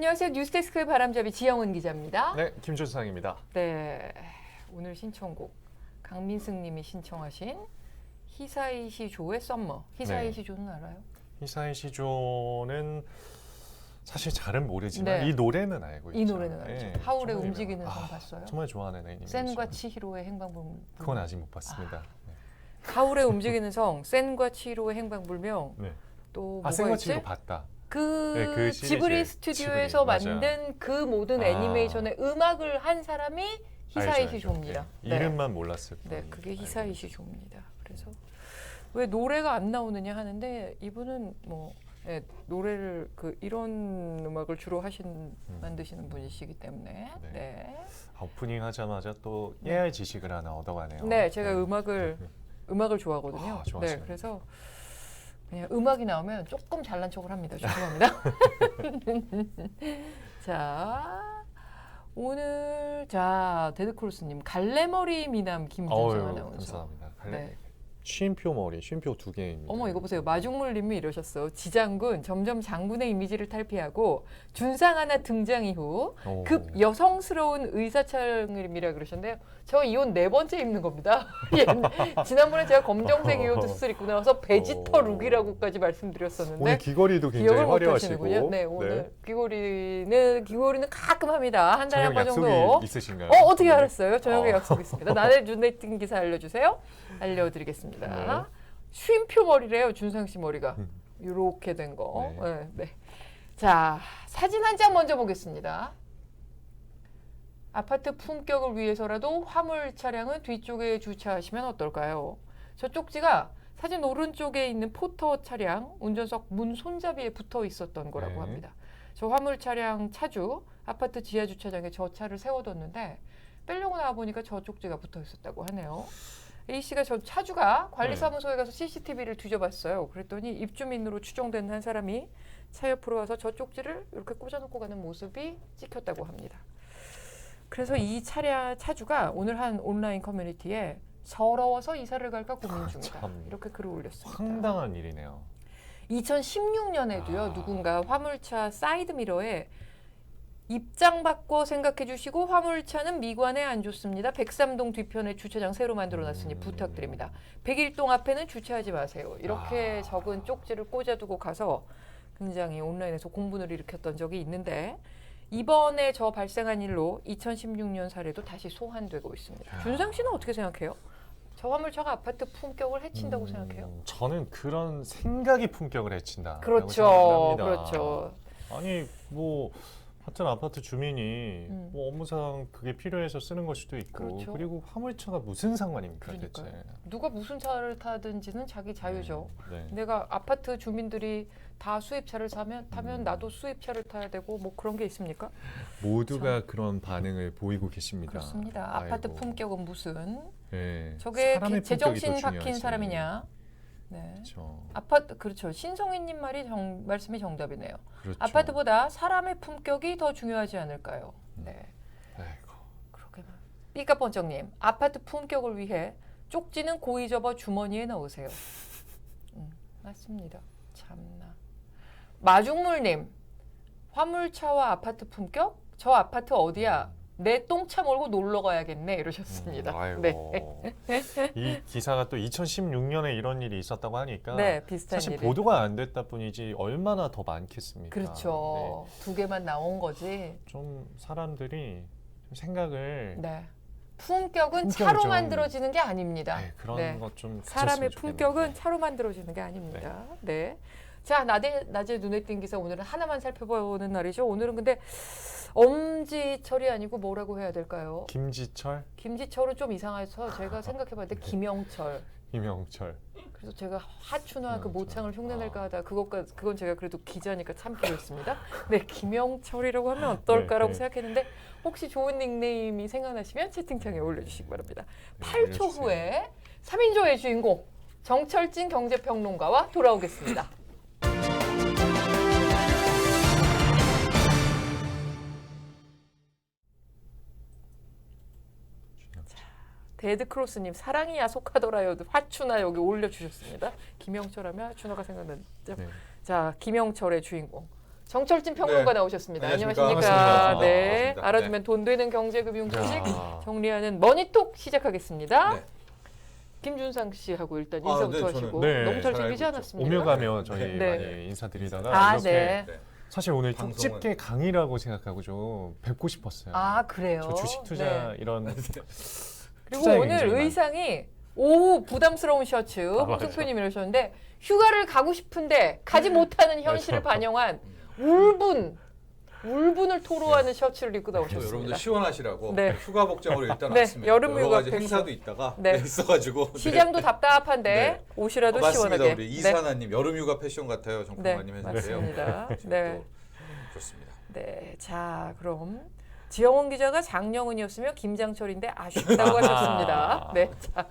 안녕하세요. 뉴스데스크의 바람잡이 지영은 기자입니다. 네, 김준상입니다. 네, 오늘 신청곡 강민승 님이 신청하신 히사이시 조의 썸머. 히사이시 조는 알아요? 히사이시 조는 사실 잘은 모르지만 네. 이 노래는 알고 있죠. 이 노래는 알죠. 네, 하울의 정말 움직이는 유명한- 성 봤어요? 정말 좋아하는 애니메이션. 센과 치히로의 행방불명. 그건 아직 못 봤습니다. 하울의 움직이는 성, 센과 치히로의 행방불명. 네. 또 아, 뭐가 센과 있지? 치히로 봤다. 그, 네, 그 시리즈. 지브리 스튜디오에서 지브리, 만든 그 모든 아. 애니메이션의 음악을 한 사람이 히사이시 알죠, 알죠. 조입니다. 네. 네. 이름만 몰랐을 뿐. 네, 그게 히사이시 조입니다. 그래서 왜 노래가 안 나오느냐 하는데 이분은 뭐 노래를 이런 음악을 주로 만드시는 분이시기 때문에 네. 네, 오프닝 하자마자 또 AI 지식을 하나 얻어가네요. 네, 제가 음악을 좋아하거든요. 아, 좋아하시네. 네, 그래서 그냥 음악이 나오면 조금 잘난 척을 합니다. 죄송합니다. 자, 오늘 데드크로스님 갈래머리 미남 김준성 아나운서. 감사합니다. 네. 쉼표 머리, 쉼표 2개입니다. 어머 이거 보세요. 마중물님이 이러셨어. 지장군 점점 장군의 이미지를 탈피하고 준상 하나 등장 이후 급 여성스러운 의사창림이라 그러셨는데요. 저 이 옷 4번째 입는 겁니다. 지난번에 제가 검정색 이 옷 수술 입고 나와서 베지터 룩이라고까지 말씀드렸었는데 오늘 귀걸이도 굉장히 기억을 못 화려하시고. 하시는군요. 네, 오늘 귀걸이는 가끔 합니다. 한 달에 한 번 정도. 약속이 있으신가요? 어떻게 알았어요? 저녁에 약속 있습니다. 나의 눈에 띈 기사 알려주세요. 알려드리겠습니다. 네. 쉼표 머리래요. 준상 씨 머리가. 이렇게 된 거. 네. 네. 네. 자, 사진 한 장 먼저 보겠습니다. 아파트 품격을 위해서라도 화물 차량은 뒤쪽에 주차하시면 어떨까요? 저 쪽지가 사진 오른쪽에 있는 포터 차량 운전석 문 손잡이에 붙어 있었던 거라고 네. 합니다. 저 화물 차량 차주 아파트 지하 주차장에 저 차를 세워뒀는데 빼려고 나와 보니까 저 쪽지가 붙어 있었다고 하네요. A 씨가 저 차주가 관리사무소에 가서 CCTV를 뒤져봤어요. 그랬더니 입주민으로 추정되는 한 사람이 차 옆으로 와서 저 쪽지를 이렇게 꽂아놓고 가는 모습이 찍혔다고 합니다. 그래서 이 차주가 오늘 한 온라인 커뮤니티에 서러워서 이사를 갈까 고민 중이다. 참. 이렇게 글을 올렸습니다. 황당한 일이네요. 2016년에도요. 누군가 화물차 사이드미러에 입장 바꿔 생각해 주시고 화물차는 미관에 안 좋습니다. 103동 뒤편에 주차장 새로 만들어놨으니 부탁드립니다. 101동 앞에는 주차하지 마세요. 이렇게 적은 쪽지를 꽂아두고 가서 굉장히 온라인에서 공분을 일으켰던 적이 있는데 이번에 저 발생한 일로 2016년 사례도 다시 소환되고 있습니다. 준상 씨는 어떻게 생각해요? 저 화물차가 아파트 품격을 해친다고 생각해요? 저는 그런 생각이 품격을 해친다. 그렇죠. 그렇죠. 아니 뭐 같은 아파트 주민이 뭐 업무상 그게 필요해서 쓰는 걸 수도 있고 그렇죠. 그리고 화물차가 무슨 상관입니까 그러니까요. 대체. 누가 무슨 차를 타든지는 자기 자유죠. 네. 내가 아파트 주민들이 다 수입차를 타면 나도 수입차를 타야 되고 뭐 그런 게 있습니까? 모두가 그런 반응을 보이고 계십니다. 그렇습니다. 아파트 아이고. 품격은 무슨? 네. 저게 사람의 제정신 품격이 더 박힌 중요하지. 사람이냐? 네. 그렇죠. 그렇죠. 신성희님 말씀이 정답이네요. 그렇죠. 아파트보다 사람의 품격이 더 중요하지 않을까요? 네. 아이고. 그러게만. 삐까번쩍님, 아파트 품격을 위해 쪽지는 고이 접어 주머니에 넣으세요. 맞습니다. 참나. 마중물님, 화물차와 아파트 품격? 저 아파트 어디야? 내 똥차 몰고 놀러 가야겠네 이러셨습니다. 아이고. 네. 이 기사가 또 2016년에 이런 일이 있었다고 하니까 네, 비슷한 사실 일이. 보도가 안 됐다 뿐이지 얼마나 더 많겠습니까? 그렇죠. 두 개만 나온 거지. 네. 좀 사람들이 좀 생각을 네. 품격은 품격을 차로 좀- 만들어지는 게 아닙니다. 네, 그런 네. 것 좀 사람의 품격은 차로 만들어지는 게 아닙니다. 네. 자, 낮에 눈에 띈 기사 오늘은 하나만 살펴보는 날이죠. 오늘은 근데 엄지철이 아니고 뭐라고 해야 될까요? 김지철, 김지철은 좀 이상해서 제가 생각해봤는데 김영철. 이명철. 그래서 제가 하춘화 그 김영철. 모창을 흉내낼까 하다 그건 제가 그래도 기자니까 참기로 했습니다. 네, 김영철이라고 하면 어떨까라고 네. 생각했는데 혹시 좋은 닉네임이 생각나시면 채팅창에 올려주시기 바랍니다. 네, 8초 올려주세요. 후에 3인조의 주인공 정철진 경제평론가와 돌아오겠습니다. 데드크로스님 사랑이 야속하더라요. 화춘화 여기 올려주셨습니다. 김영철 하면 화춘화가 생각나죠. 네. 자, 김영철의 주인공 정철진 평론가 네. 나오셨습니다. 안녕하십니까. 안녕하십니까. 반갑습니다. 네, 반갑습니다. 알아두면 돈 되는 경제금융 소식 야. 정리하는 머니톡 시작하겠습니다. 네. 김준상 씨하고 일단 아, 인사부터 네, 하시고 저는 너무 잘 잘 챙기지 알고 않았습니까? 오며 가며 저희 네. 많이 인사드리다가 아, 이렇게 네. 네. 사실 오늘 방송은- 쪽집게 강의라고 생각하고 좀 뵙고 싶었어요. 아, 그래요? 저 주식 투자 네. 이런 그리고 투자에 오늘 굉장히 의상이 오후 부담스러운 셔츠 맞아. 홍승표님 이러셨는데 휴가를 가고 싶은데 가지 못하는 현실을 맞아. 반영한 울분을 토로하는 셔츠를 입고 여러분들 나오셨습니다. 시원하시라고 네. 휴가 복장으로 일단 네, 왔습니다. 여름 여러 휴가 가지 패션. 행사도 있다가 네. 있어가지고 시장도 답답한데 네. 옷이라도 맞습니다. 시원하게. 우리 이사나님 여름 휴가 패션 같아요. 정평관님 네, 했는데요. 맞습니다. 지금 네. 또 그렇습니다. 네, 자 그럼 지영원 기자가 장영은이었으면 김장철인데 아쉽다고 하셨습니다. 네, 자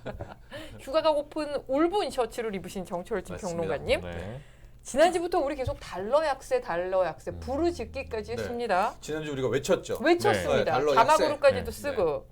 휴가 가고픈 울분 셔츠를 입으신 정철진 맞습니다. 평론가님. 네. 지난주부터 우리 계속 달러 약세 부르짖기까지 네. 했습니다. 지난주 우리가 외쳤죠. 외쳤습니다. 네, 달러 자막으로까지도 약세. 쓰고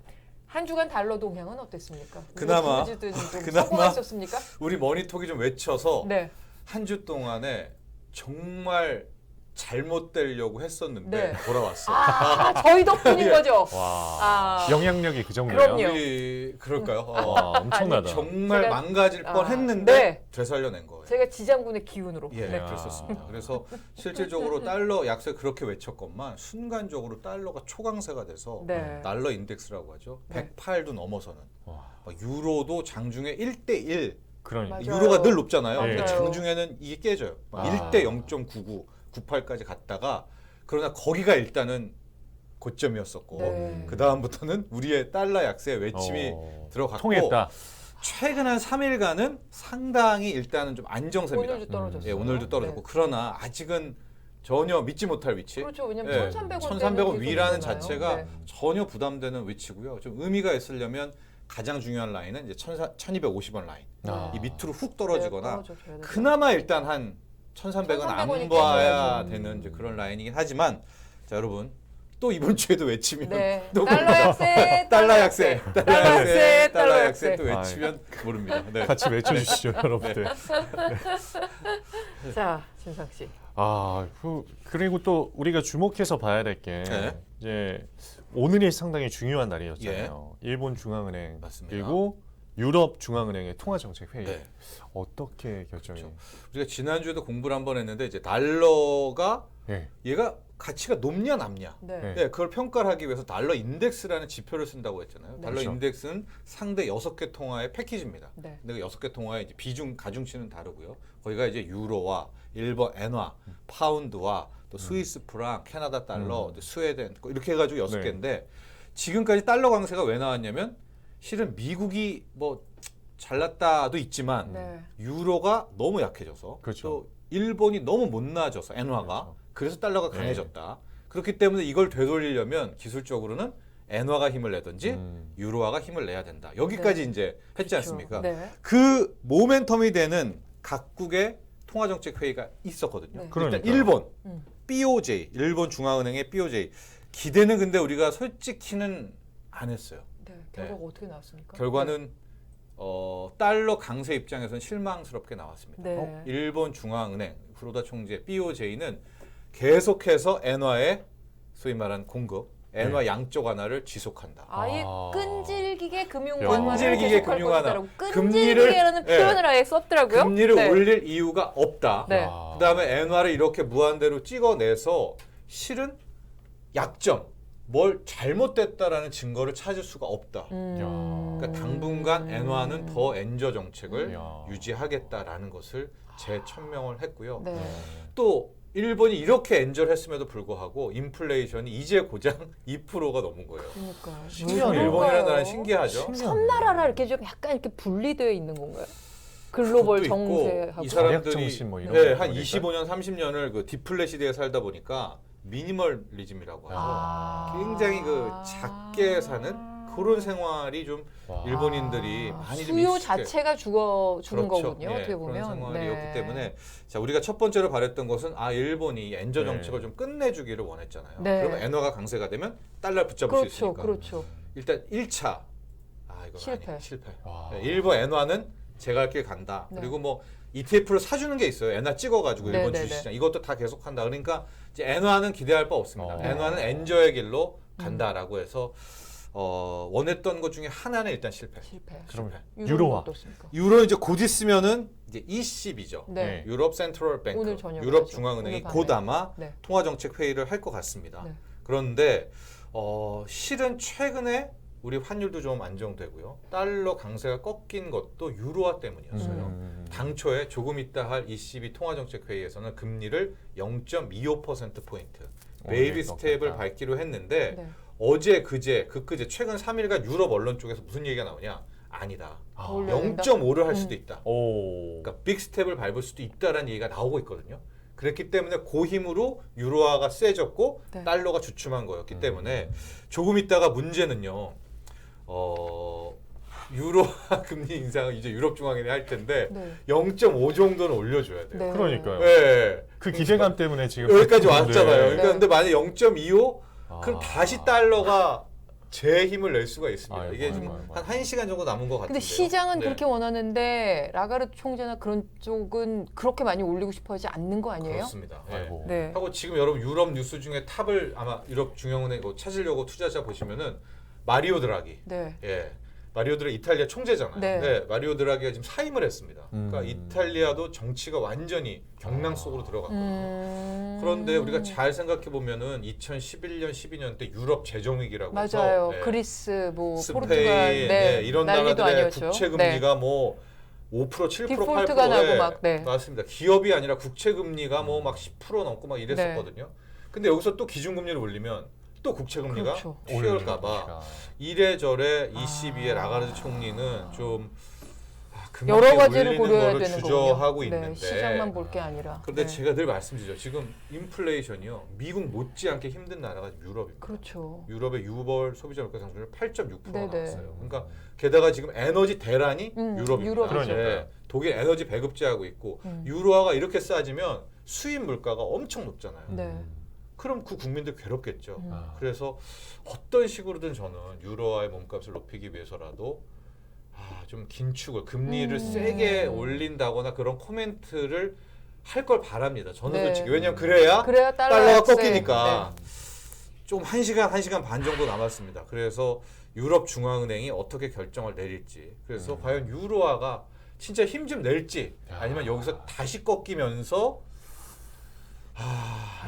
한 주간 달러 동향은 어땠습니까? 그나마- 부르짖은 좀 그나마- 성공하셨습니까? 우리 머니톡이 좀 외쳐서 네, 한 주 동안에 정말 잘못되려고 했었는데 네. 돌아왔어요. 아 저희 덕분인 예. 거죠. 와 아. 영향력이 그 정도예요. 그럼요. 우리 그럴까요? 와 엄청나다. 정말 제가- 망가질 아, 뻔했는데 네. 되살려낸 거예요. 제가 지장군의 기운으로. 예, 네. 그랬었습니다. 그래서 실질적으로 달러 약세 그렇게 외쳤건만 순간적으로 달러가 초강세가 돼서 네. 달러 인덱스라고 하죠. 네. 108도 넘어서는 와, 막 유로도 장중에 1대1 그러니까 맞아요. 유로가 늘 높잖아요. 맞아요. 근데 장중에는 이게 깨져요. 막 아. 1대 0.99, 98까지 갔다가 그러나 거기가 일단은 고점이었었고 네. 그 다음부터는 우리의 달러 약세 외침이 들어갔고 통했다. 최근 한 3일간은 상당히 일단은 좀 안정세입니다. 오늘도 떨어졌어요. 예, 오늘도 떨어졌고 네. 그러나 아직은 전혀 믿지 못할 위치. 그렇죠. 왜냐면 예, 1,300원 1,300원 위라는 자체가 네. 전혀 부담되는 위치고요. 좀 의미가 있으려면 가장 중요한 라인은 이제 1,250원 라인. 아. 이 밑으로 훅 네, 떨어지거나 떨어져줘야 돼요. 그나마 일단 한 1,300원 안 1,300원이 봐야 깨져야죠. 되는 이제 그런 라인이긴 하지만 자 여러분 또 이번 주에도 외치면 네. 또 달러 모릅니다. 약세, 달러 약세, 달러 약세, 달러 달러 약세 또 약세. 외치면 모릅니다. 네. 같이 외쳐주시죠, 여러분들. 자, 진상 씨. 아, 그리고 또 우리가 주목해서 봐야 될 게 네. 이제 오늘이 상당히 중요한 날이었잖아요. 일본 중앙은행 맞습니다. 그리고 유럽 중앙은행의 통화 정책 회의 네. 어떻게 결정이? 그렇죠. 우리가 지난주에도 공부를 한번 했는데 이제 달러가 네. 얘가 가치가 높냐 낮냐. 네. 네. 네, 그걸 평가를 하기 위해서 달러 인덱스라는 지표를 쓴다고 했잖아요. 네. 달러 그렇죠. 인덱스는 상대 6개 통화의 패키지입니다. 네. 근데 그 6개 통화의 이제 비중 가중치는 다르고요. 거기가 이제 유로와 일본 엔화, 파운드와 또 스위스 프랑, 캐나다 달러, 또 스웨덴 이렇게 해가지고 6개인데 네. 지금까지 달러 강세가 왜 나왔냐면 실은 미국이 뭐 잘났다도 있지만 네. 유로가 너무 약해져서 그렇죠. 또 일본이 너무 못나아져서 엔화가 그렇죠. 그래서 달러가 네. 강해졌다. 그렇기 때문에 이걸 되돌리려면 기술적으로는 엔화가 힘을 내든지 유로화가 힘을 내야 된다. 여기까지 이제 했지 않습니까? 네. 그 모멘텀이 되는 각국의 통화정책 회의가 있었거든요. 네. 일단 그러니까요. 일본 음. BOJ, 일본 중앙은행의 BOJ 기대는 근데 우리가 솔직히는 안 했어요. 네. 결과가 어떻게 나왔습니까? 결과는 달러 강세 입장에서는 실망스럽게 나왔습니다. 네. 일본 중앙은행 후로다 총재 BOJ는 계속해서 엔화의 소위 말한 공급, 엔화 양적 완화를 지속한다. 아예 아. 끈질기게 금융 야. 완화를 끈질기게 계속할 금융 완화. 것이다라고 금리를- 끈질기게라는 네. 표현을 아예 썼더라고요. 금리를 네. 올릴 이유가 없다. 네. 아. 그다음에 엔화를 이렇게 무한대로 찍어내서 실은 약점, 뭘 잘못됐다라는 증거를 찾을 수가 없다. 그러니까 당분간 엔화는 더 엔저 정책을 야. 유지하겠다라는 것을 재천명을 했고요. 네. 또 일본이 이렇게 엔저를 했음에도 불구하고 인플레이션이 이제 고작 2%가 넘은 거예요. 그러니까 신기하네요. 일본이라는 나라는 신기하죠. 섬나라라 이렇게 좀 약간 이렇게 분리되어 있는 건가요? 글로벌 그것도 있고, 정세하고. 이 사람- 사람들이 정신 뭐 이런 네, 거 한 보니까. 25년, 30년을 그 디플레 시대에 살다 보니까 미니멀리즘이라고 하죠. 아. 굉장히 그 작게 사는 그런 생활이 좀 와. 일본인들이 많이 좀 수요 익숙해. 자체가 죽은 그렇죠. 거군요. 예, 어떻게 보면. 그런 생활이었기 네. 때문에 자 우리가 첫 번째로 바랬던 것은 일본이 엔저 네. 정책을 좀 끝내주기를 원했잖아요. 네. 그러면 엔화가 강세가 되면 달러를 붙잡을 수 그렇죠, 있으니까. 그렇죠. 일단 1차 이거 실패. 실패. 와. 네, 일본 엔화는 제가 할 길 간다. 네. 그리고 뭐 ETF를 사주는 게 있어요. 엔화 찍어가지고 네, 일본 네, 주식시장 이것도 다 계속한다. 그러니까 이제 엔화는 기대할 바 없습니다. 어. 엔화는 엔저의 길로 간다라고 해서 원했던 것 중에 하나는 일단 실패. 그럼 유로는 유로화. 어떻습니까? 유로 이제 곧 있으면은 이제 ECB죠. 네. 유럽 센트럴 뱅크, 오늘 저녁에 유럽 하죠. 중앙은행이 오늘 밤에. 곧 아마 네. 통화정책 회의를 할 것 같습니다. 네. 그런데 실은 최근에 우리 환율도 좀 안정되고요. 달러 강세가 꺾인 것도 유로화 때문이었어요. 당초에 조금 있다 할 ECB 통화정책 회의에서는 금리를 0.25%포인트 베이비 스텝을 밟기로 했는데 네. 어제 그제 최근 3일간 유럽 언론 쪽에서 무슨 얘기가 나오냐? 아니다. 더 올려야 된다? 0.5를 할 수도 있다. 오. 그러니까 빅 스텝을 밟을 수도 있다라는 얘기가 나오고 있거든요. 그랬기 때문에 그 힘으로 유로화가 세졌고 네. 달러가 주춤한 거였기 때문에 조금 있다가 문제는요. 유로화 금리 인상은 이제 유럽 중앙은행이 할 텐데 네. 0.5 정도는 올려줘야 돼요. 네. 그러니까요. 네. 그 기대감 때문에 지금 여기까지 네. 왔잖아요. 그러니까 네. 근데 만약 0.25 그럼 아. 다시 달러가 제 힘을 낼 수가 있습니다. 아이고, 이게 지금 아이고, 한 1시간 정도 남은 것 같은데요. 근데 시장은 네. 그렇게 원하는데 라가르트 총재나 그런 쪽은 그렇게 많이 올리고 싶어하지 않는 거 아니에요? 그렇습니다. 네. 아이고. 네. 하고 지금 여러분 유럽 뉴스 중에 탑을 아마 유럽 중앙은행 찾으려고 투자자 보시면은 마리오 드라기. 네. 예. 마리오 드라기 이탈리아 총재잖아요. 네. 마리오 드라기가 지금 사임을 했습니다. 그러니까 이탈리아도 정치가 완전히 경랑 속으로 들어갔거든요. 그런데 우리가 잘 생각해 보면은 2011년, 12년 때 유럽 재정 위기라고 해서 맞아요. 네. 그리스, 뭐 스페인, 포르투갈, 네, 이런 난리도 나라들의 아니었죠. 국채 네. 금리가 뭐 5%, 7%, 디폴트가 8%에 나고 막, 네. 맞습니다. 기업이 아니라 국채 금리가 뭐 막 10% 넘고 막 이랬었거든요. 근데 여기서 또 기준 금리를 올리면 또 국채 금리가 그렇죠. 튀어올까봐 이래저래 ECB의 라가르드 총리는 좀 여러 가지를 올리는 고려해야 거를 되는 주저하고 거군요. 있는데 네, 시장만 볼 게 아니라. 그런데 네. 제가 늘 말씀드리죠. 지금 인플레이션이요. 미국 못지않게 힘든 나라가 유럽입니다. 그렇죠. 유럽의 6월 소비자 물가 상승률 8.6%가 네네. 나왔어요. 그러니까 게다가 지금 에너지 대란이 유럽입니다. 유럽이죠. 네, 독일 에너지 배급제하고 있고 유로화가 이렇게 싸지면 수입 물가가 엄청 높잖아요. 네. 그럼 그 국민들 괴롭겠죠. 아. 그래서 어떤 식으로든 저는 유로화의 몸값을 높이기 위해서라도 좀 긴축을 금리를 세게 올린다거나 그런 코멘트를 할 걸 바랍니다. 저는 네. 솔직히 왜냐면 그래야 달러가 달러가 꺾이니까 좀 1시간 반 정도 남았습니다. 그래서 유럽 중앙은행이 어떻게 결정을 내릴지 그래서 과연 유로화가 진짜 힘 좀 낼지 아니면 여기서 다시 꺾이면서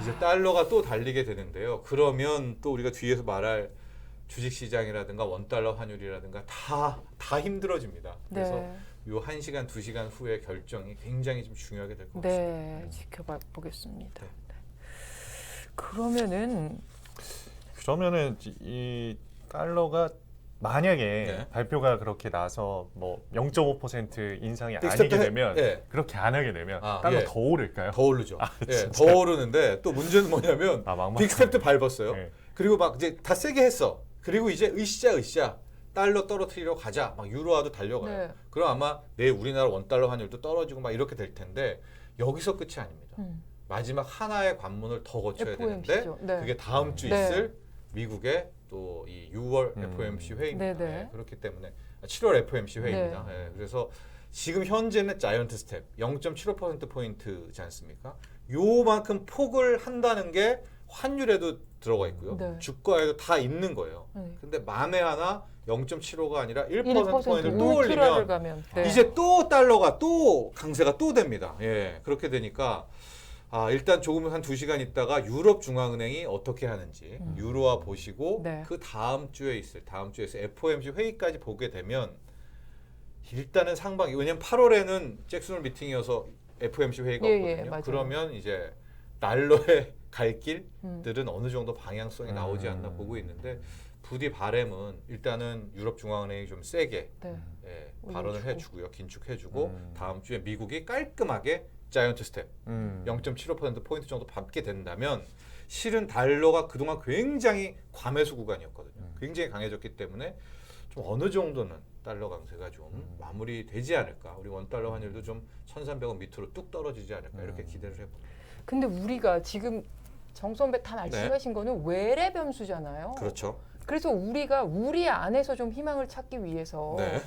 이제 달러가 또 달리게 되는데요. 그러면 또 우리가 뒤에서 말할 주식시장이라든가 원달러 환율이라든가 다 힘들어집니다. 그래서 네. 요 1시간, 2시간 후에 결정이 굉장히 좀 중요하게 될 것 같습니다. 네, 지켜봐 보겠습니다. 네. 그러면은 이 달러가 만약에 네. 발표가 그렇게 나서 뭐 0.5% 인상이 빅스텝 아니게 되면 네. 그렇게 안 하게 되면 아, 달러 예. 더 오를까요? 더 오르죠. 예, 진짜? 더 오르는데 또 문제는 뭐냐면 막막하네. 빅스텝도 밟았어요. 네. 그리고 막 이제 다 세게 했어. 그리고 이제 으쌰 달러 떨어뜨리러 가자. 막 유로화도 달려가요. 네. 그럼 아마 내일 우리나라 원달러 환율도 떨어지고 막 이렇게 될 텐데 여기서 끝이 아닙니다. 마지막 하나의 관문을 더 거쳐야 FOMC 죠. 되는데 네. 그게 다음 주 네. 있을 미국의 또 이 6월 FOMC 회의입니다. 네네. 예, 그렇기 때문에 7월 FOMC 회의입니다. 예, 그래서 지금 현재는 자이언트 스텝 0.75%포인트지 않습니까? 요만큼 폭을 한다는 게 환율에도 들어가 있고요. 네. 주가에도 다 있는 거예요. 네. 근데 만에 하나 0.75가 아니라 1%포인트 1%포인트를 또 울트라를 올리면 가면 네. 이제 또 달러가 또 강세가 또 됩니다. 예, 그렇게 되니까 일단 조금 한 2시간 있다가 유럽 중앙은행이 어떻게 하는지 유로화 보시고 네. 그 다음 주에서 FOMC 회의까지 보게 되면 일단은 상반기 왜냐면 8월에는 잭슨 홀 미팅이어서 FOMC 회의가 예, 없거든요. 맞아요. 그러면 이제 달러의 갈 길들은 어느 정도 방향성이 나오지 않나 보고 있는데 부디 바램은 일단은 유럽 중앙은행이 좀 세게 네. 발언을 올려주고. 해주고요. 긴축해주고 다음 주에 미국이 깔끔하게 자이언트 스텝 0.75%포인트 정도 밟게 된다면 실은 달러가 그동안 굉장히 과매수 구간이었거든요. 굉장히 강해졌기 때문에 좀 어느 정도는 달러 강세가 좀 마무리되지 않을까. 우리 원달러 환율도 좀 1,300원 밑으로 뚝 떨어지지 않을까 이렇게 기대를 해봅니다. 근데 우리가 지금 정 선배 다 말씀하신 거는 외래 변수잖아요. 그렇죠. 그래서 우리가 우리 안에서 좀 희망을 찾기 위해서 네.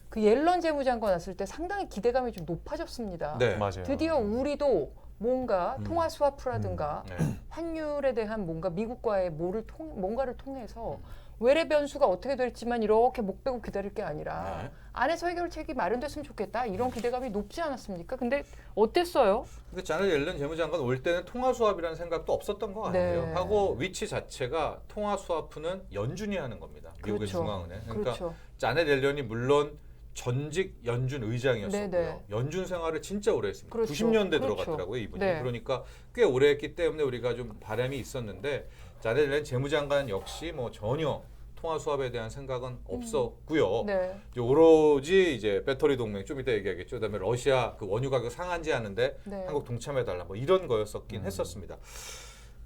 그 옐런 재무장관 왔을 때 상당히 기대감이 좀 높아졌습니다. 네. 맞아요. 드디어 우리도 뭔가 음. 통화 스와프라든가 네. 환율에 대한 뭔가 미국과의 뭔가를 통해서 음. 외래 변수가 어떻게 될지만 이렇게 목 빼고 기다릴 게 아니라 네. 안에서 해결책이 마련됐으면 좋겠다 이런 기대감이 높지 않았습니까? 근데 어땠어요? 근데 자넷 옐런 재무장관 올 때는 통화 수합이라는 생각도 없었던 것 같아요. 네. 하고 위치 자체가 통화 수합은 연준이 하는 겁니다. 미국의 그렇죠. 중앙은행. 그러니까 그렇죠. 자넷 옐런이 물론 전직 연준 의장이었었고요. 네네. 연준 생활을 진짜 오래 했습니다. 그렇죠. 90년대 그렇죠. 들어갔더라고요, 이분이. 네. 그러니까 꽤 오래 했기 때문에 우리가 좀 바람이 있었는데 자넷 옐런 재무장관 역시 뭐 전혀 통화 수합에 대한 생각은 없었고요. 네. 이제 오로지 이제 배터리 동맹 좀 이따 얘기하겠죠. 그다음에 러시아 그 원유 가격 상한제하는데 네. 한국 동참해 달라 뭐 이런 거였었긴 했었습니다.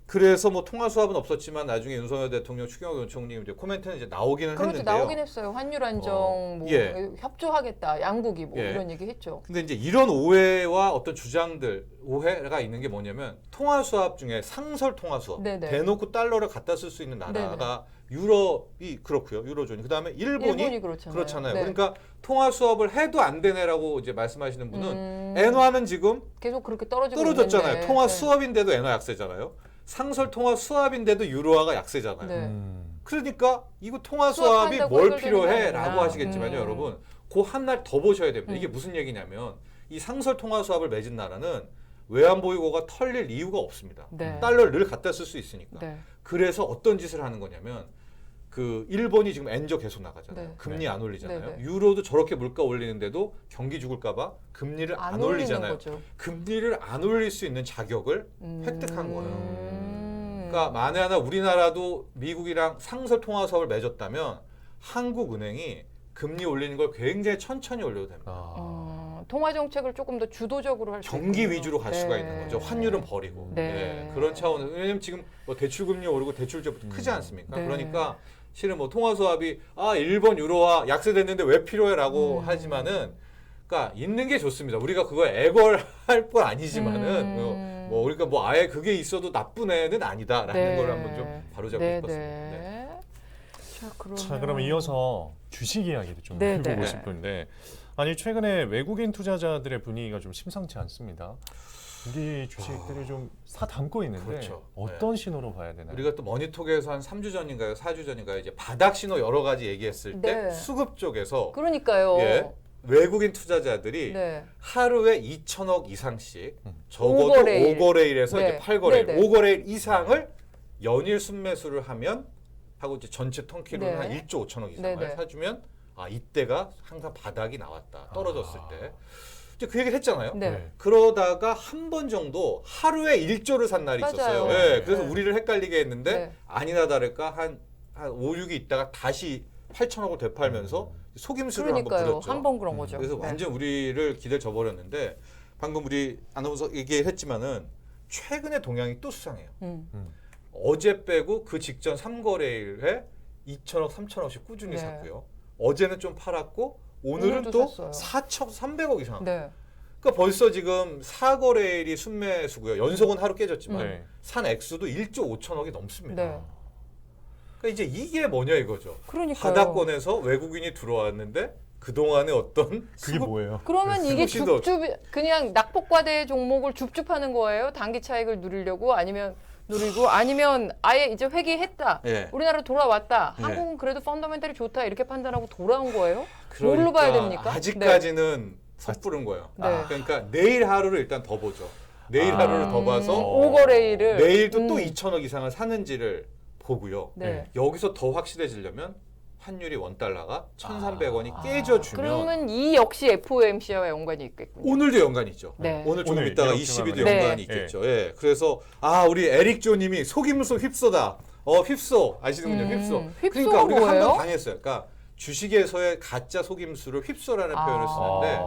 그래서 뭐 통화 수합은 없었지만 나중에 윤석열 대통령 추경호 원총리 이제 코멘트는 이제 나오기는 그렇죠. 했는데요. 나오긴 했어요. 환율 안정 뭐 예. 협조하겠다. 양국이 뭐 예. 이런 얘기 했죠. 근데 이제 이런 오해와 어떤 주장들 오해가 있는 게 뭐냐면 통화 수합 중에 상설 통화 수합 네네. 대놓고 달러를 갖다 쓸 수 있는 나라가 유럽이 그렇고요. 유로존이. 그다음에 일본이 그렇잖아요. 그렇잖아요. 네. 그러니까 통화 수합을 해도 안 되네라고 이제 말씀하시는 분은 음. 엔화는 지금 계속 그렇게 떨어지고 떨어졌잖아요. 있는데. 통화 네. 수합인데도 엔화 약세잖아요. 상설 통화 수합인데도 유로화가 약세잖아요. 네. 그러니까 이거 통화 수합이 수합한다고 뭘 해결되는 게 필요해라고 아니구나. 하시겠지만요, 여러분. 그 한 날 더 보셔야 됩니다. 이게 음. 무슨 얘기냐면 이 상설 통화 수합을 맺은 나라는 외환 보유고가 털릴 이유가 없습니다. 네. 달러를 늘 갖다 쓸 수 있으니까. 네. 그래서 어떤 짓을 하는 거냐면 그 일본이 지금 엔저 계속 나가잖아요. 네. 금리 안 올리잖아요. 네, 네. 유로도 저렇게 물가 올리는데도 경기 죽을까봐 금리를 안 올리는 올리잖아요. 거죠. 금리를 안 올릴 수 있는 자격을 획득한 거예요. 음. 그러니까 만에 하나 우리나라도 미국이랑 상설 통화 수합을 맺었다면 한국은행이 금리 올리는 걸 굉장히 천천히 올려도 됩니다. 통화 정책을 조금 더 주도적으로 할 수 경기 있군요. 위주로 갈 네. 수가 있는 거죠. 환율은 버리고. 네. 그런 차원에서 왜냐면 지금 뭐 대출 금리 오르고 대출제부터 크지 않습니까? 네. 그러니까 실은 뭐 통화 수합이 일본 유로화 약세됐는데 왜 필요해라고 하지만은 그러니까 있는 게 좋습니다. 우리가 그거 애걸할 건 아니지만은 뭐 우리가 뭐 아예 그게 있어도 나쁜 애는 아니다라는 네. 걸 한번 좀 바로잡고 네, 싶었습니다. 네. 네. 자, 그럼 이어서 주식 이야기를 좀 네, 해보고 네. 싶은데 아니 최근에 외국인 투자자들의 분위기가 좀 심상치 않습니다. 우리 주식들이 좀 사담고 있는데 그렇죠. 어떤 신호로 봐야 되나요? 우리가 또 머니톡에서 한 3주 전인가요? 4주 전인가요? 이제 바닥 신호 여러 가지 얘기했을 때 네. 수급 쪽에서 그러니까요. 예, 외국인 투자자들이 네. 하루에 2천억 이상씩 적어도 오거래일. 5거래일에서 네. 이제 8거래일, 네, 네. 5거래일 이상을 연일 순매수를 하면 하고 이제 전체 통키로는 네. 한 1조 5천억 이상을 네, 네. 사주면 이때가 항상 바닥이 나왔다. 떨어졌을 때. 이제 그 얘기를 했잖아요. 네. 그러다가 한 번 정도 하루에 1조를 산 날이 맞아요. 있었어요. 네. 그래서 네. 우리를 헷갈리게 했는데 네. 아니나 다를까 한 5, 6이 있다가 다시 8천억을 되팔면서 속임수를 한번 그러니까요. 부렸죠. 한 번 그런 거죠. 그래서 네. 완전 우리를 기대를 저버렸는데 방금 우리 아나운서 얘기했지만은 최근에 동향이 또 수상해요. 어제 빼고 그 직전 3거래일에 2천억, 3천억씩 꾸준히 네. 샀고요. 어제는 좀 팔았고 오늘은 오늘도 또 샀어요. 4,300억 이상. 네. 그러니까 벌써 지금 4거래일이 순매수고요. 연속은 하루 깨졌지만 네. 산 액수도 1조 5천억이 넘습니다. 네. 그러니까 이제 이게 뭐냐 이거죠. 그러니까요. 바닥권에서 외국인이 들어왔는데 그동안에 어떤 그게 수급 뭐예요? 그러면 이게 수시도 그냥 낙폭과대 종목을 줍줍하는 거예요? 단기 차익을 누리려고 아니면 아예 이제 회귀했다. 예. 우리나라 돌아왔다. 예. 한국은 그래도 펀더멘탈이 좋다. 이렇게 판단하고 돌아온 거예요? 그러니까 뭘로 봐야 됩니까? 아직까지는 섣부른 거예요. 네. 그러니까 내일 하루를 일단 더 보죠. 내일 하루를 더 봐서 오거래일을 내일도 또 2천억 이상을 사는지를 보고요. 네. 여기서 더 확실해지려면 환율이 원달러가 1,300원이 깨져주면 그러면 이 역시 FOMC와 연관이 있겠군요. 오늘도 연관이 있죠. 네. 오늘 조금 오늘 있다가 이렇게 22도 하면 연관이 네. 있겠죠. 예. 그래서 우리 에릭 조님이 속임수 휩소다. 휩소 아시는군요. 휩소. 휩소가 그러니까 우리가 뭐예요? 한번 당했어요. 그러니까 주식에서의 가짜 속임수를 휩소라는 표현을 쓰는데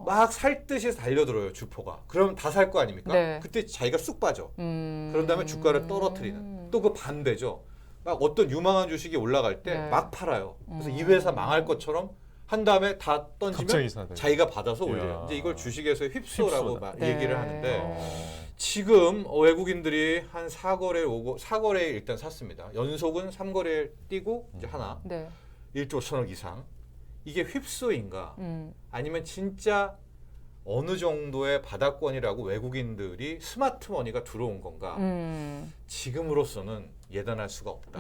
막 살 듯이 달려들어요 주포가. 그럼 다 살 거 아닙니까? 네. 그때 자기가 쑥 빠져. 그런 다음에 주가를 떨어뜨리는. 또 그 반대죠. 막 어떤 유망한 주식이 올라갈 때 네. 막 팔아요. 그래서 이 회사 망할 것처럼 한 다음에 다 갑자기 던지면 사들. 자기가 받아서 이야. 올려요. 이제 이걸 주식에서의 휩소라고 휩소다. 막 네. 얘기를 하는데 어. 지금 외국인들이 한 4거래일 일단 샀습니다. 연속은 3거래일 뛰고 이제 하나 네. 1조 1천억 이상. 이게 휩소인가 아니면 진짜 어느 정도의 바닥권이라고 외국인들이 스마트머니가 들어온 건가 지금으로서는 예단할 수가 없다.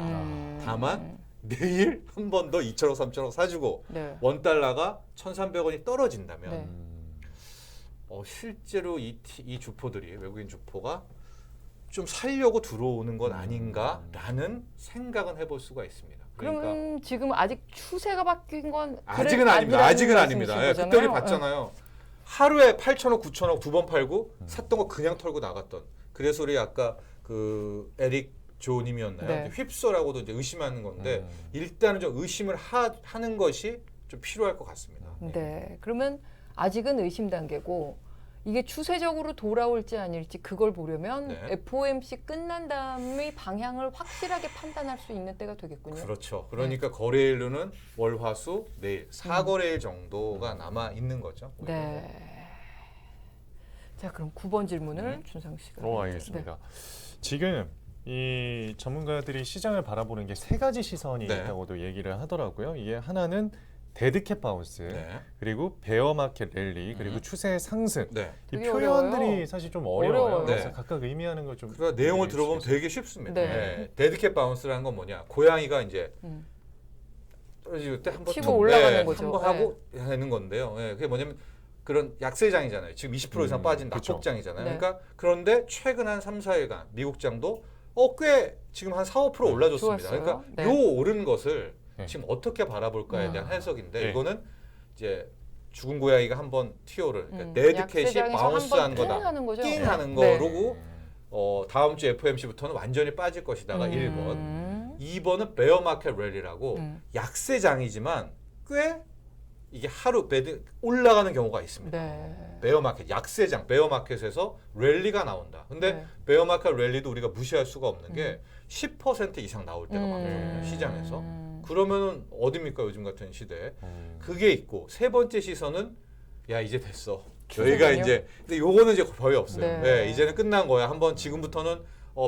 다만 내일 한 번 더 2천억 3천억 사주고 네. 원달러가 1,300원이 떨어진다면 네. 실제로 이 주포들이 외국인 주포가 좀 살려고 들어오는 건 아닌가라는 생각은 해볼 수가 있습니다. 그러면 그러니까 지금 아직 추세가 바뀐 건 아직은 아닙니다. 아직은 아닙니다. 예, 그때 우리 봤잖아요. 하루에 8천억, 9천억 두 번 팔고 샀던 거 그냥 털고 나갔던. 그래서 우리 아까 그 에릭 조님이었나요? 네. 휩소라고도 이제 의심하는 건데 일단은 좀 의심을 하는 것이 좀 필요할 것 같습니다. 네. 그러면 아직은 의심 단계고 이게 추세적으로 돌아올지 아닐지 그걸 보려면 네. FOMC 끝난 다음에 방향을 확실하게 판단할 수 있는 때가 되겠군요. 그렇죠. 그러니까 거래일로는 월, 화, 수, 내일 4거래일 정도가 남아 있는 거죠. 네. 자, 그럼 9번 질문을 준상 씨가. 알겠습니다. 지금 이 전문가들이 시장을 바라보는 게 세 가지 시선이 네. 있다고도 얘기를 하더라고요. 이게 하나는 데드캣 바운스, 네. 그리고 베어 마켓 랠리, 그리고 추세 상승. 네. 이 되게 표현들이 어려워요. 사실 좀 어려워요. 어려워요. 그래서 네. 각각 의미하는 걸 좀 그러니까 내용을 얘기해 들어보면 주시겠어요? 되게 쉽습니다. 네. 네. 데드캣 바운스라는 건 뭐냐? 고양이가 이제 떨어질 때 한번 치고 올라가는 거죠. 한번 하고 하는 건데요. 네. 그게 뭐냐면 그런 약세장이잖아요. 지금 20% 이상 빠진 그쵸. 낙폭장이잖아요. 네. 그러니까 그런데 최근 한 3, 4일간 미국장도 꽤 지금 한 4, 5% 올라줬습니다. 좋았어요. 그러니까 네. 요 오른 것을 네. 지금 어떻게 바라볼까에 대한 해석인데 네. 이거는 이제 죽은 고양이가 한번 튀어를 그러니까 데드캣이 약세장에서 바운스한 한번 띵 거다. 하는 거죠. 띵 네. 하는 네. 거고 다음 주 FOMC부터는 완전히 빠질 것이다가 1번. 2번은 베어 마켓 랠리라고 약세장이지만 꽤 이게 하루 올라가는 경우가 있습니다. 네. 베어 마켓 약세장 베어 마켓에서 랠리가 나온다. 근데 네. 베어 마켓 랠리도 우리가 무시할 수가 없는 게 10% 이상 나올 때가 많거든요. 음. 시장에서. 그러면은 어딥니까 요즘 같은 시대에. 그게 있고 세 번째 시선은 야 이제 됐어. 저희가 추세군요. 이제 근데 요거는 이제 거의 없어요. 네. 네, 이제는 끝난 거야. 한번 지금부터는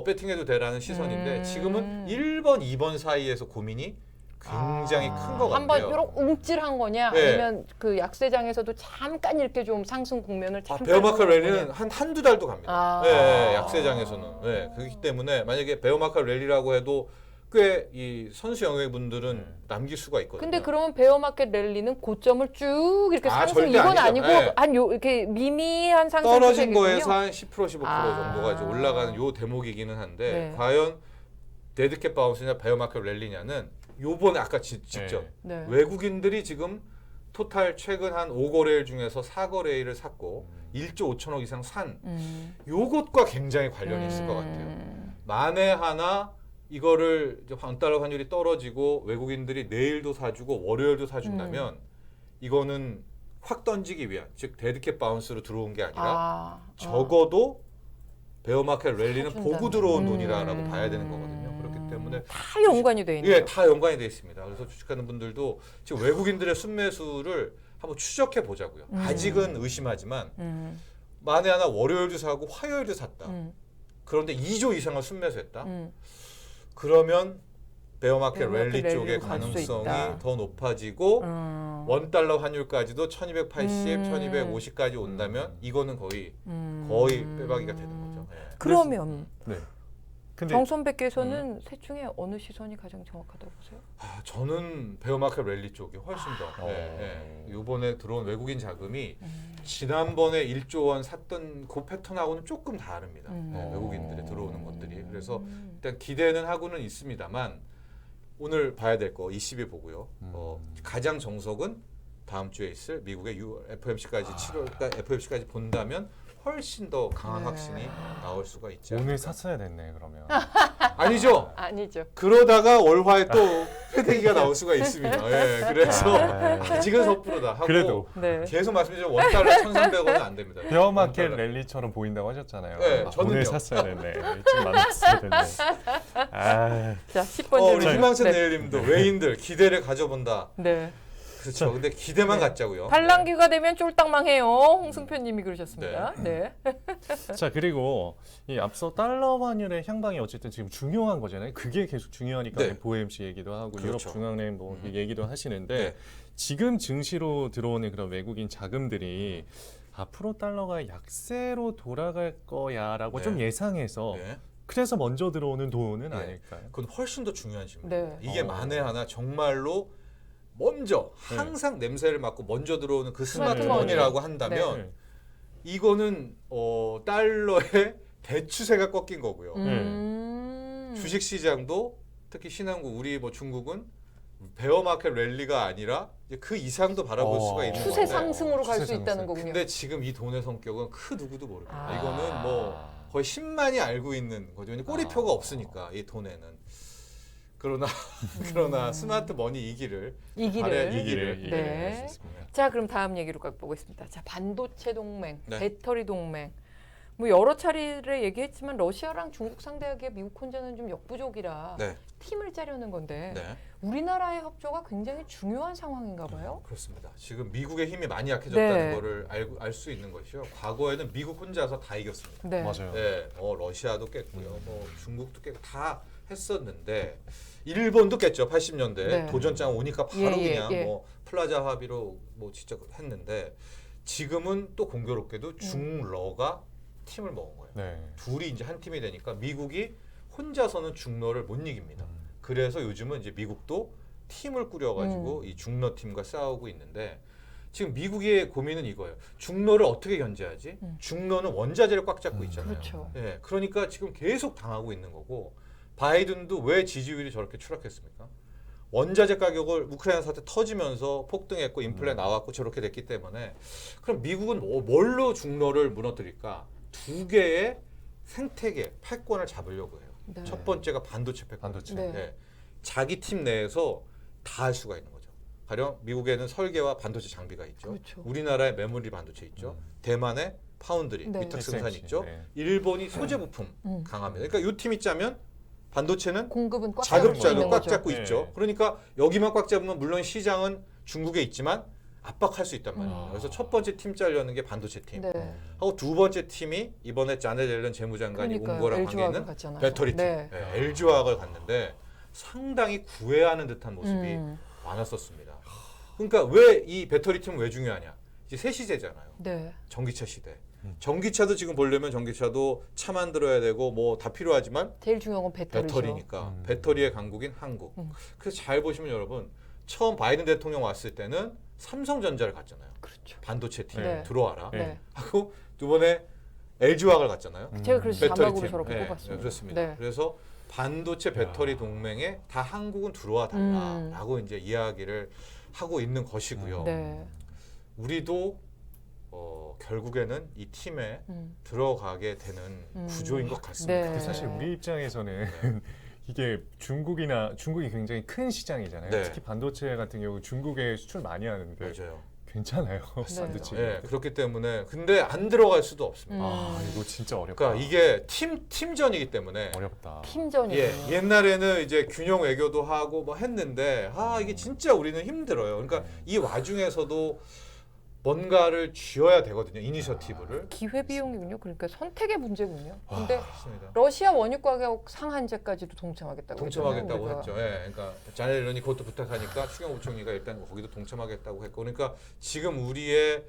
배팅해도 되라는 시선인데 지금은 1번, 2번 사이에서 고민이 굉장히 큰 것 같아요. 한번 이렇게 움찔한 거냐 네. 아니면 그 약세장에서도 잠깐 이렇게 좀 상승 국면을 잠깐 베어마켓 보는 랠리는 거냐. 한두 달도 갑니다. 아. 네, 약세장에서는. 네, 그렇기 때문에 만약에 베어마켓 랠리라고 해도 꽤 이 선수 영역분들은 남길 수가 있거든요. 근데 그러면 베어마켓 랠리는 고점을 쭉 이렇게 상승 절대 이건 아니죠. 아니고 네. 한 요 이렇게 미미한 상승 떨어진 추세겠군요. 거에서 한 10% 15% 아. 정도가 이제 올라가는 요 대목이기는 한데 네. 과연 데드캣 바운스냐 베어마켓 랠리냐는 요번에 아까 직접 네. 외국인들이 지금 토탈 최근 한 5거래일 중에서 4거래일을 샀고 1조 5천억 이상 산 요것과 굉장히 관련이 있을 것 같아요. 만에 하나 이거를 이제 원달러 환율이 떨어지고 외국인들이 내일도 사주고 월요일도 사준다면 이거는 확 던지기 위한 즉 데드캣 바운스로 들어온 게 아니라 적어도 베어마켓 랠리는 사준다는. 보고 들어온 돈이라고 봐야 되는 거거든요. 그렇기 때문에 다 연관이 돼 있네요. 예, 다 연관이 돼 있습니다. 그래서 주식하는 분들도 지금 외국인들의 순매수를 한번 추적해 보자고요. 아직은 의심하지만 만에 하나 월요일도 사고 화요일도 샀다. 그런데 2조 이상을 순매수했다. 그러면 베어마켓 랠리 베어마켓 쪽의 랠리로 갈수 가능성이 있다. 더 높아지고 원달러 환율까지도 1280, 1250까지 온다면 이거는 거의 빼박이가 되는 거죠. 네. 그러면 네. 근데 정선배께서는 셋 중에 어느 시선이 가장 정확하다고 보세요? 저는 베어마켓 랠리 쪽이 훨씬 더 이번에 들어온 외국인 자금이 지난번에 1조 원 샀던 그 패턴하고는 조금 다릅니다. 외국인들이 들어오는 것들이. 그래서 일단 기대는 하고는 있습니다만 오늘 봐야 될 거 20일 보고요. 가장 정석은 다음 주에 있을 미국의 FOMC까지 7월 FOMC까지 본다면 훨씬 더 강한 확신이 나올 수가 있죠. 오늘 샀어야 됐네 그러면. 아니죠. 아니죠. 그러다가 월화에 또 패대기가 나올 수가 있습니다. 예, 그래서 아직은 섣부르다 하고 그래도 네. 계속 말씀드리죠. 원달러 1,300원은 안 됩니다. 베어마켓 원달러. 랠리처럼 보인다고 하셨잖아요. 네, 저는요. 오늘 샀어야 됐네. 일찍 만났어야 됐네. 아, 자, 10번 우리 질문. 희망찬 네. 내일님도 외인들 기대를 가져본다. 네. 그렇죠. 근데 기대만 갖자고요. 반란기가 되면 쫄딱망해요. 홍승표님이 그러셨습니다. 네. 자, 그리고 이 앞서 달러 환율의 향방이 어쨌든 지금 중요한 거잖아요. 그게 계속 중요하니까 네. 보엠씨 얘기도 하고 그렇죠. 유럽 중앙은행 뭐 얘기도 하시는데 네. 지금 증시로 들어오는 그런 외국인 자금들이 앞으로 달러가 약세로 돌아갈 거야라고 네. 좀 예상해서 네. 그래서 먼저 들어오는 돈은 네. 아닐까요? 그건 훨씬 더 중요한 질문입니다. 네. 이게 만에 하나 정말로 먼저 네. 항상 냄새를 맡고 먼저 들어오는 그 스마트머니. 스마트머니라고 한다면 네. 이거는 달러의 대추세가 꺾인 거고요. 주식 시장도 특히 신한국 우리 뭐 중국은 베어마켓 랠리가 아니라 이제 그 이상도 바라볼 수가 있는 추세 건데 상승으로 갈 수 추세 있다는 상승. 거군요. 근데 지금 이 돈의 성격은 그 누구도 모릅니다. 아. 이거는 뭐 거의 10만이 알고 있는 거죠. 근데 꼬리표가 아. 없으니까 이 돈에는. 그러나 스마트 머니 이기를 이기를. 이기를 네. 할수 있습니다. 자, 그럼 다음 얘기로 가보겠습니다. 자, 반도체 동맹, 네. 배터리 동맹. 뭐 여러 차례 얘기했지만 러시아랑 중국 상대하기에 미국 혼자는 좀 역부족이라 네. 팀을 짜려는 건데 네. 우리나라의 협조가 굉장히 중요한 상황인가 봐요. 그렇습니다. 지금 미국의 힘이 많이 약해졌다는 네. 거를 알 수 있는 것이요. 과거에는 미국 혼자서 다 이겼습니다. 네. 맞아요. 네, 러시아도 깼고요, 뭐 중국도 깼고 다 했었는데 일본도 깼죠. 80년대 네. 도전장 오니까 바로 예, 그냥 예. 뭐 플라자 합의로 뭐 진짜 했는데 지금은 또 공교롭게도 중러가 팀을 먹은 거예요. 네. 둘이 이제 한 팀이 되니까 미국이 혼자서는 중러를 못 이깁니다. 그래서 요즘은 이제 미국도 팀을 꾸려가지고 이 중러 팀과 싸우고 있는데 지금 미국의 고민은 이거예요. 중러를 어떻게 견제하지? 중러는 원자재를 꽉 잡고 있잖아요. 그렇죠. 예, 그러니까 지금 계속 당하고 있는 거고 바이든도 왜 지지율이 저렇게 추락했습니까? 원자재 가격을 우크라이나 사태 터지면서 폭등했고 인플레 나왔고 저렇게 됐기 때문에 그럼 미국은 뭘로 중러를 무너뜨릴까? 두 개의 생태계 패권을 잡으려고 해요. 네. 첫 번째가 반도체 패권. 반도체. 네. 예, 자기 팀 내에서 다 할 수가 있는 거죠. 가령 미국에는 설계와 반도체 장비가 있죠. 그렇죠. 우리나라에 메모리 반도체 있죠. 대만에 파운드리, 네. 위탁 생산 TSMC, 있죠. 네. 일본이 소재 부품 강합니다. 그러니까 이 팀이 짜면 반도체는 공급은 꽉 잡고 있는 자급자족 꽉 거죠. 잡고 네. 있죠. 그러니까 여기만 꽉 잡으면 물론 시장은 중국에 있지만 압박할 수 있단 말이에요. 그래서 첫 번째 팀 짜려는 게 반도체 팀. 네. 하고 두 번째 팀이 이번에 자넷 옐런 재무장관이 온 그러니까요. 거랑 LG 관계 화학을 있는 갔잖아요. 배터리 팀. 네. LG 화학을 갔는데 상당히 구애하는 듯한 모습이 많았었습니다. 그러니까 왜 이 배터리 팀은 왜 중요하냐? 이제 새 시대잖아요. 네. 전기차 시대. 전기차도 지금 보려면 전기차도 차 만들어야 되고 뭐 다 필요하지만 제일 중요한 건 배터리죠. 배터리니까 배터리의 강국인 한국. 그래서 잘 보시면 여러분 처음 바이든 대통령 왔을 때는 삼성전자를 갔잖아요. 그렇죠. 반도체 팀 네. 들어와라. 네. 하고 두 번에 LG 화학을 갔잖아요. 제가 그래서 배터리 자막으로 팀. 저렇게 네, 뽑았습니다. 네, 그렇습니다. 네. 그래서 반도체 배터리 동맹에 다 한국은 들어와 달라라고 이제 이야기를 하고 있는 것이고요. 네. 우리도 결국에는 이 팀에 들어가게 되는 구조인 것 같습니다. 네. 사실 우리 입장에서는 이게 중국이 굉장히 큰 시장이잖아요. 네. 특히 반도체 같은 경우 중국에 수출 많이 하는데 맞아요. 괜찮아요. 반도체. 네, 그렇기 때문에 근데 안 들어갈 수도 없습니다. 아, 이거 진짜 어렵다. 그러니까 이게 팀전이기 때문에 어렵다. 팀전이에요. 옛날에는 이제 균형 외교도 하고 뭐 했는데 이게 진짜 우리는 힘들어요. 그러니까 이 와중에서도 뭔가를 쥐어야 되거든요. 이니셔티브를. 기회 비용이군요. 그러니까 선택의 문제군요. 근데 맞습니다. 러시아 원유 가격 상한제까지도 동참하겠다고 동참하겠다고 했잖아요, 했죠. 예, 그러니까 자넷 옐런이 그것도 부탁하니까 추경호부총리가 일단 거기도 동참하겠다고 했고, 그러니까 지금 우리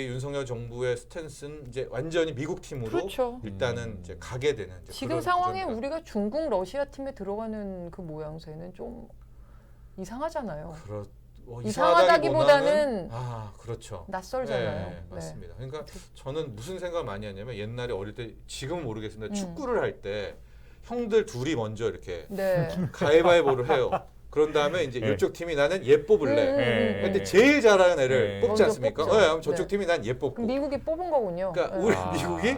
윤석열 정부의 스탠스는 이제 완전히 미국 팀으로 그렇죠. 일단은 이제 가게 되는 이제 지금 그런 상황에 구조입니다. 우리가 중국 러시아 팀에 들어가는 그 모양새는 좀 이상하잖아요. 이상하다기보다는 그렇죠. 낯설잖아요. 네, 맞습니다. 그러니까 저는 무슨 생각을 많이 하냐면 옛날에 어릴 때 지금은 모르겠습니다. 축구를 할 때 형들 둘이 먼저 이렇게 네. 가위바위보를 해요. 그런 다음에 이제 네. 이쪽 팀이 나는 얘 뽑을래. 네. 근데 제일 잘하는 애를 네. 뽑지 먼저 않습니까? 뽑죠. 그럼 저쪽 네. 팀이 난 얘 뽑고. 그럼 미국이 뽑은 거군요. 그러니까 네. 우리 미국이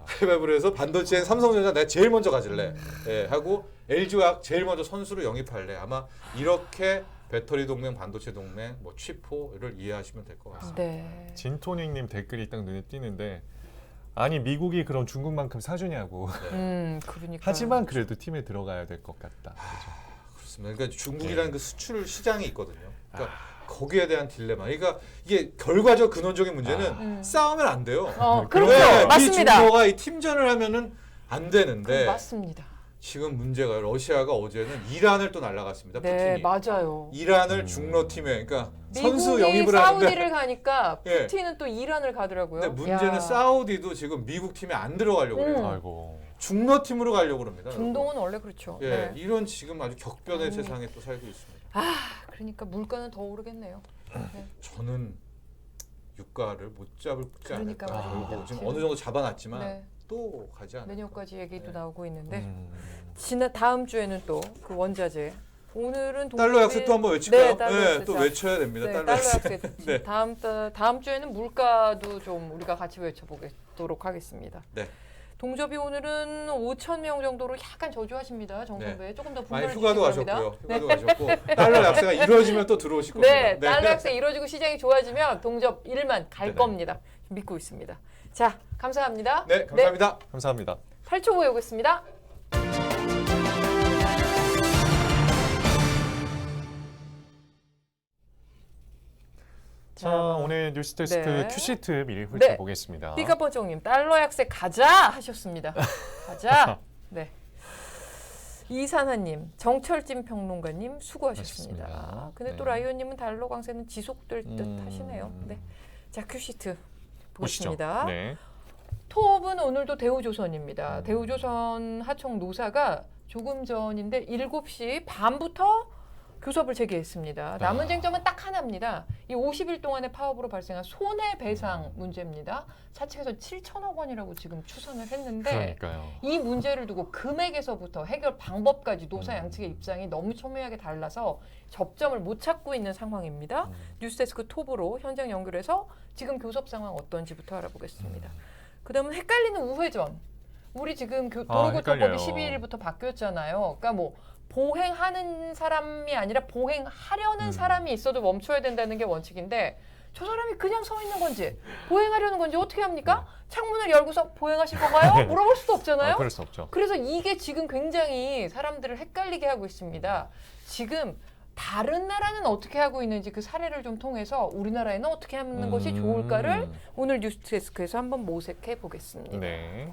가위바위보를 해서 반도체엔 삼성전자 내가 제일 먼저 가질래. 예, 하고 LG화학 제일 먼저 선수로 영입할래. 아마 이렇게 배터리 동맹, 반도체 동맹, 뭐 취포를 이해하시면 될 것 같습니다. 네. 진토닉님 댓글이 딱 눈에 띄는데 아니 미국이 그럼 중국만큼 사주냐고. 그러니까. 하지만 그래도 팀에 들어가야 될 것 같다. 그죠? 그렇습니다. 그러니까 중국이라는 네. 그 수출 시장이 있거든요. 그러니까 거기에 대한 딜레마. 그러니까 이게 결과적 근원적인 문제는 싸우면 안 돼요. 그렇죠. 네, 맞습니다. 이 중거가 이 팀전을 하면은 안 되는데 맞습니다. 지금 문제가 러시아가 어제는 이란을 또 날아갔습니다. 네, 푸틴이. 맞아요. 이란을 중러팀에 그러니까 선수 미국이 영입을 하는데 사우디를 가니까 예. 푸틴은 또 이란을 가더라고요. 근데 문제는 야. 사우디도 지금 미국 팀에 안 들어가려고 그래요. 아이고. 중러팀으로 가려고 그럽니다. 중동은 원래 그렇죠. 예, 네. 이런 지금 아주 격변의 세상에 또 살고 있습니다. 그러니까 물가는 더 오르겠네요. 네. 저는 유가를 못 잡지 그러니까 않을까. 말입니다. 결국 지금 지금. 어느 정도 잡아놨지만 네. 또 가지 않을까. 내년까지 얘기도 나오고 있는데 음. 다음 주에는 또 그 원자재. 오늘은 달러 약세 또 한번 외칠까요? 네, 달러 약세. 또 자, 외쳐야 됩니다. 네, 달러 달러 약세. 약세. 네. 다음 주에는 물가도 좀 우리가 같이 외쳐보도록 하겠습니다. 네. 동접이 오늘은 5천 명 정도로 약간 저조하십니다. 정선배 조금 더 많이 분발해 주시기 휴가도 바랍니다. 가셨고요. 휴가도 가셨고 달러 약세가 이루어지면 또 들어오실 겁니다. 네, 달러 약세 이루어지고 시장이 좋아지면 동접 1만 갈 네. 겁니다. 믿고 있습니다. 자, 감사합니다. 네, 감사합니다. 감사합니다. 8초 후에 오겠습니다. 자, 오늘 뉴스데스크 네. 큐시트 미리 네. 훑어보겠습니다. 삐까뻔쩍님 달러 약세 가자 하셨습니다. 가자. 네. 이산하님, 정철진 평론가님 수고하셨습니다. 하셨습니다. 근데 또 네. 라이온님은 달러 강세는 지속될 듯 하시네요. 네. 자, 큐시트 보시죠. 보겠습니다. 네. 톱은 오늘도 대우조선입니다. 대우조선 하청 노사가 조금 전인데 7시 반부터 교섭을 재개했습니다. 남은 쟁점은 딱 하나입니다. 이 50일 동안의 파업으로 발생한 손해배상 문제입니다. 사측에서 7천억 원이라고 지금 추산을 했는데 그러니까요. 이 문제를 두고 금액에서부터 해결 방법까지 노사 양측의 입장이 너무 첨예하게 달라서 접점을 못 찾고 있는 상황입니다. 뉴스데스크 톱으로 현장 연결해서 지금 교섭 상황 어떤지부터 알아보겠습니다. 그다음은 헷갈리는 우회전. 우리 지금 도로교통법이 헷갈려요. 12일부터 바뀌었잖아요. 그러니까 뭐 보행하는 사람이 아니라 보행하려는 사람이 있어도 멈춰야 된다는 게 원칙인데 저 사람이 그냥 서 있는 건지 보행하려는 건지 어떻게 합니까? 창문을 열고서 보행하실 건가요? 물어볼 수도 없잖아요. 그럴 수 없죠. 그래서 이게 지금 굉장히 사람들을 헷갈리게 하고 있습니다. 지금 다른 나라는 어떻게 하고 있는지 그 사례를 좀 통해서 우리나라에는 어떻게 하는 것이 좋을까를 오늘 뉴스데스크에서 한번 모색해 보겠습니다. 네.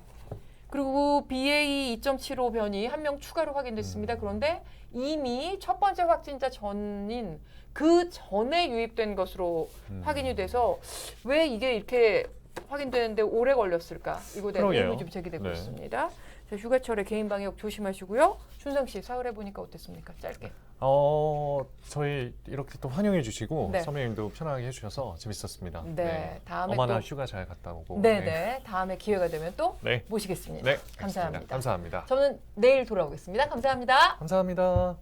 그리고 BA 2.75 변이 한 명 추가로 확인됐습니다. 그런데 이미 첫 번째 확진자 전인 그 전에 유입된 것으로 확인이 돼서 왜 이게 이렇게 확인되는데 오래 걸렸을까? 이거에 대한 그러게요. 의문이 좀 제기되고 네. 있습니다. 자, 휴가철에 개인 방역 조심하시고요. 준상 씨 사흘 해보니까 어땠습니까? 짧게. 저희 이렇게 또 환영해 주시고 네. 선배님도 편하게 해주셔서 재밌었습니다. 네, 다음에 어마나 또 휴가 잘 갔다 오고. 네네 다음에 기회가 되면 또 네. 모시겠습니다. 네. 감사합니다. 감사합니다. 저는 내일 돌아오겠습니다. 감사합니다. 감사합니다.